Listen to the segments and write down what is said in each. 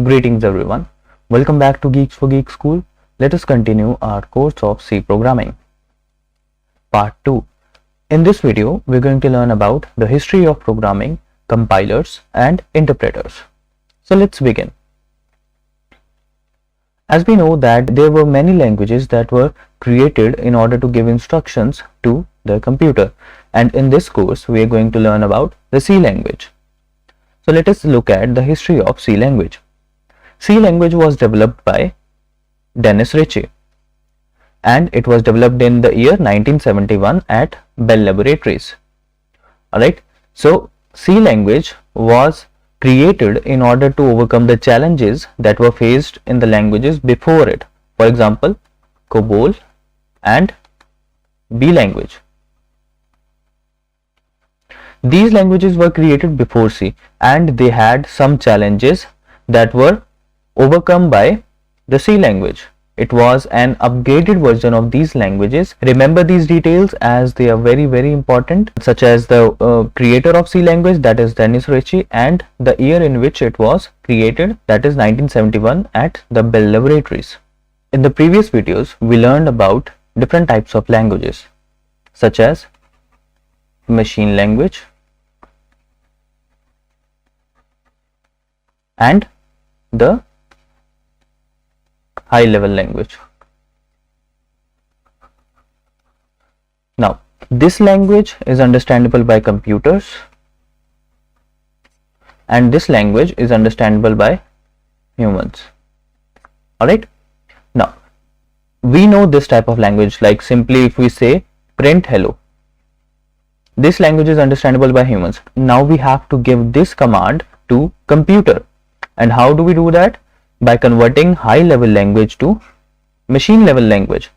Greetings everyone. Welcome back to Geeks for Geek School. Let us continue our course of C programming. Part 2. In this video, we're going to learn about the history of programming, compilers and interpreters. So let's begin. As we know that there were many languages that were created in order to give instructions to the computer, and in this course we are going to learn about the C language. So let us look at the history of C language. C language was developed by Dennis Ritchie, and it was developed in the year 1971 at Bell Laboratories. Alright, so C language was created in order to overcome the challenges that were faced in the languages before it. For example, COBOL and B language. These languages were created before C, and they had some challenges that were overcome by the C language. It was an upgraded version of these languages. Remember these details as they are very important, such as the creator of C language, that is Dennis Ritchie, and the year in which it was created, that is 1971 at the Bell Laboratories. In the previous videos, we learned about different types of languages, such as machine language and the high level language. Now, this language is understandable by computers, and this language is understandable by humans. Alright, now we know this type of language, like simply if we say print hello, this language is understandable by humans. Now we have to give this command to computer. And how do we do that? By converting high level language to machine level language.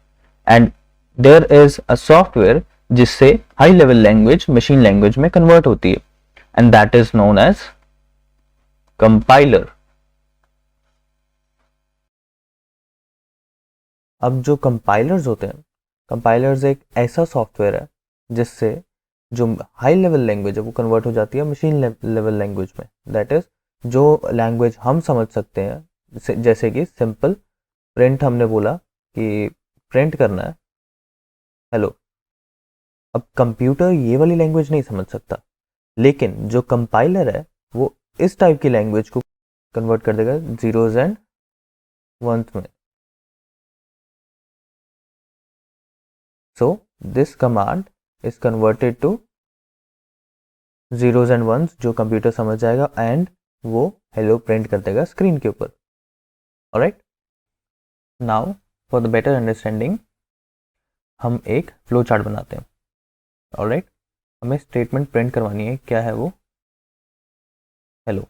And there is a software जिससे high level language machine language में convert होती है, and that is known as compiler. अब जो compilers होते हैं, compilers एक ऐसा सॉफ्टवेयर है जिससे जो हाई लेवल लैंग्वेज है वो कन्वर्ट हो जाती है मशीन लेवल लैंग्वेज में. दैट इज जो लैंग्वेज हम समझ सकते हैं, जैसे कि सिंपल प्रिंट, हमने बोला कि प्रिंट करना है हेलो. अब कंप्यूटर ये वाली लैंग्वेज नहीं समझ सकता, लेकिन जो कंपाइलर है वो इस टाइप की लैंग्वेज को कन्वर्ट कर देगा जीरोज एंड वंस में. So this command is converted to zeros and ones, जो कंप्यूटर समझ जाएगा, एंड वो हेलो प्रिंट कर देगा स्क्रीन के ऊपर. Alright, now for the better understanding हम एक फ्लो चार्ट बनाते हैं. ऑलराइट, हमें स्टेटमेंट प्रिंट करवानी है, क्या है वो? हेलो.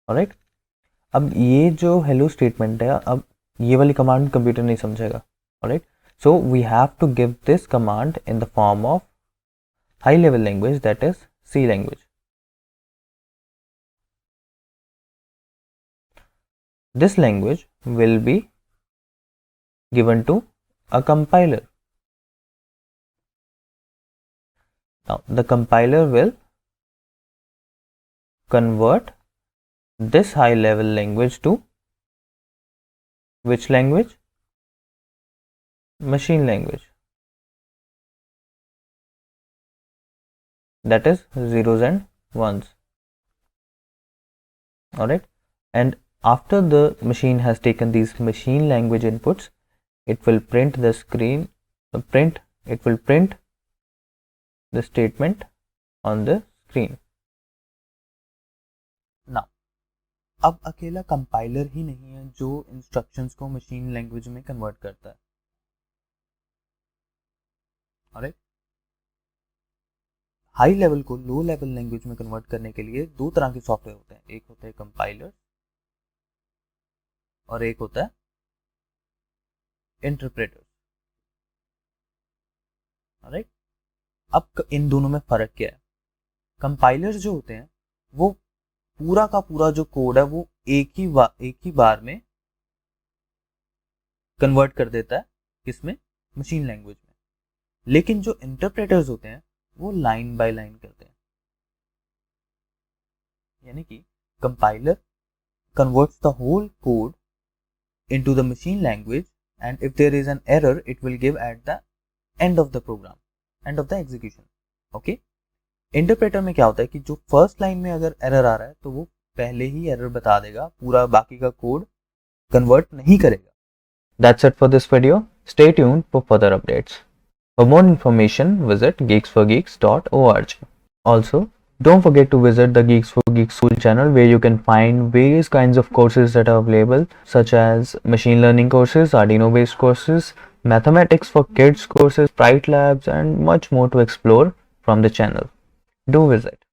ऑलराइट, अब ये जो हेलो स्टेटमेंट है, अब ये वाली कमांड कंप्यूटर नहीं समझेगा. Alright, so we have to give this command in the form of high level language, that is C language. This language will be given to a compiler. Now the compiler will convert this high level language to which language? Machine language, that is zeros and ones. Alright, and after the machine has taken these machine language inputs, it will print the screen, it will print the statement on the screen. Now, अब अकेला compiler ही नहीं है जो instructions को machine language में convert करता है. Alright, high level को लो लेवल लैंग्वेज में कन्वर्ट करने के लिए दो तरह के सॉफ्टवेयर होते हैं. एक होता है कंपाइलर और एक होता है इंटरप्रेटर. ऑलराइट, अब इन दोनों में फर्क क्या है? कंपाइलर्स जो होते हैं वो पूरा का पूरा जो कोड है वो एक ही बार में कन्वर्ट कर देता है, किसमें? मशीन लैंग्वेज में. लेकिन जो इंटरप्रेटर्स होते हैं वो लाइन बाय लाइन करते हैं. यानी कि compiler converts the whole code into the machine language, and if there is an error, it will give at the end of the program, end of the execution. Okay. Interpreter में क्या होता है कि जो फर्स्ट लाइन में अगर error आ रहा है तो वो पहले ही एरर बता देगा, पूरा बाकी का कोड कन्वर्ट नहीं करेगा. That's it for this video. Stay tuned for further updates. For more information, visit geeksforgeeks.org. Also, don't forget to visit the Geeks for Geeks school channel, where you can find various kinds of courses that are available, such as machine learning courses, Arduino based courses, mathematics for kids courses, Sprite labs, and much more to explore from the channel. Do visit.